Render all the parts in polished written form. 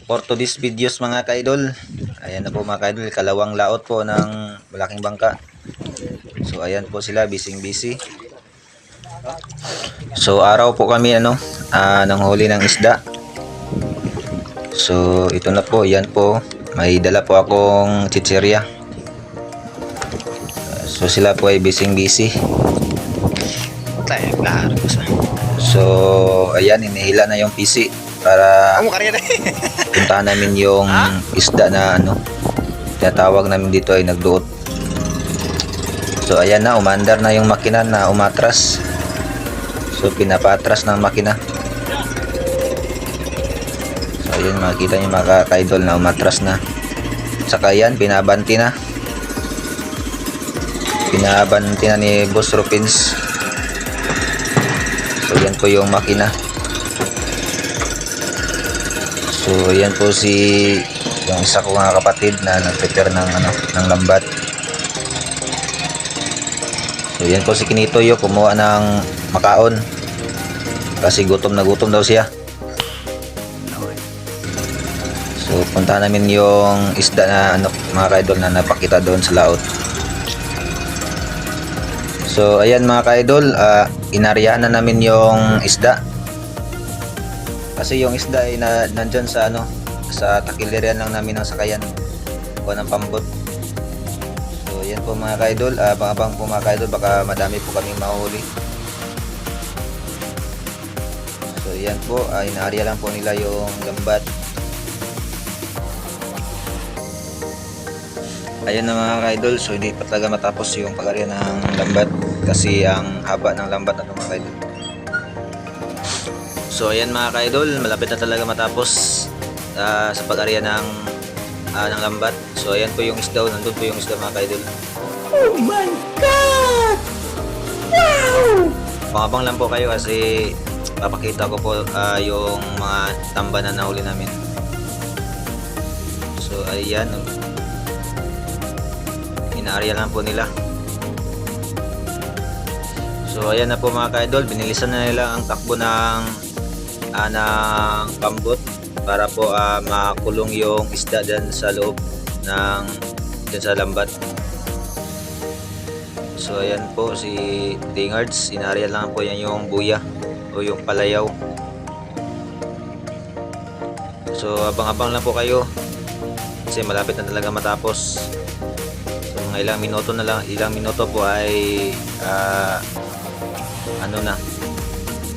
For today's videos mga kaidol, ayan na po mga kaidol, kalawang laot po ng malaking bangka. So ayan po sila, busy. So araw po kami nang huli ng isda. So ito na po, yan po, may dala po akong chichirya. So sila po ay busy. So ayan, inihila na yung PC para puntahan namin yung isda na tinatawag namin dito ay nagduot. So ayan na, umandar na yung makina na umatras. So pinapatras ng makina. So ayan, makikita nyo mga ka-idol na umatras na. Saka yan, binabanti na ni Boss Rupins. So yan po yung makina. So yan po yung isa ko mga kapatid na nag-prepare ng lambat. So yan po si Kinitoyo, kumuha ng makaon kasi gutom daw siya. So punta namin yung isda na mga kaidol na napakita doon sa laot. So ayan mga kaidol, inaryahan na namin yung isda. Kasi yung isda ay nandyan sa sa takilerian lang namin ng sakayan o ng pambot. So yan po mga kaidol, abang po mga kaidol, baka madami po kaming mahuli. So yan po, inaarya lang po nila yung lambat. Ayan na mga kaidol, so hindi pa talaga matapos yung pag-arya ng lambat kasi ang haba ng lambat na mga kaidol. So ayan mga kaidol, malapit na talaga matapos sa pag-arya ng lambat. So ayan po yung isda, nandun po yung isda mga kaidol. Oh my God! Wow! Pangabang lang po kayo kasi papakita ko po yung mga tamba na nahuli namin. So ayan, inaarya lang po nila. So ayan na po mga kaidol, binilisan na nila ang takbo ng pambot para po makulong yung isda dyan sa loob dyan sa lambat. So ayan po si Dingards, inarya lang po yan yung buya o yung palayaw. So abang-abang lang po kayo kasi malapit na talaga matapos. So mga ilang minuto po ay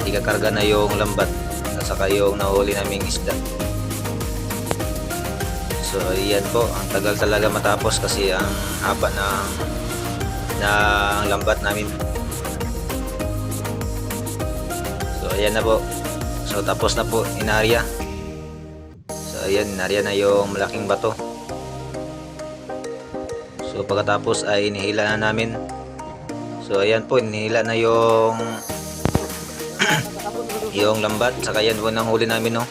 ikakarga na yung lambat saka yung nahuli naming isda. So ayan po, ang tagal talaga matapos kasi ang haba ng lambat namin. So ayan na po, so tapos na po inarya. So ayan, inarya na yung malaking bato. So pagkatapos ay inihila na namin. So ayan po, inihila na yung yung lambat, saka yan po nang huli namin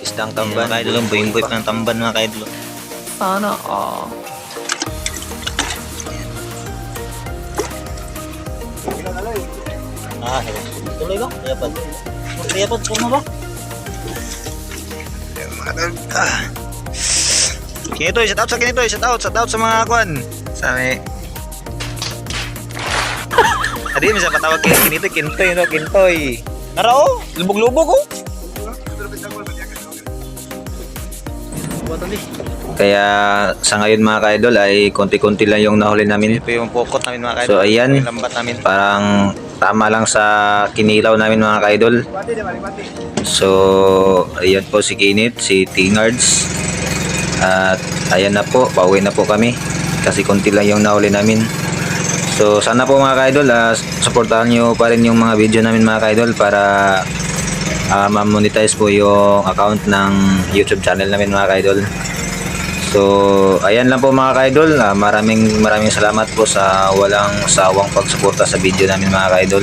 isdang tamban. Mga kaidol, buing ng tamban mga kaidol. Sana all. Tuloy ba? Dapat purma ba? Kinitoy, shout out sa mga kwan. Sabi Adi, bisa patawag Kintoy. Narao, lubog-lubog ko. Kaya sa ngayon mga kaidol ay konti-konti lang yung nahuli namin. Ito yung pokot namin mga kaidol. So ayan, parang tama lang sa kinilaw namin mga kaidol. So ayan po si Kinit, si Tingards. At ayan na po, pauwi na po kami kasi konti lang yung nahuli namin. So sana po mga kaidol, supportahan nyo pa rin yung mga video namin mga kaidol para ma-monetize po yung account ng YouTube channel namin mga kaidol. So ayan lang po mga kaidol, maraming salamat po sa walang sawang pagsuporta sa video namin mga kaidol.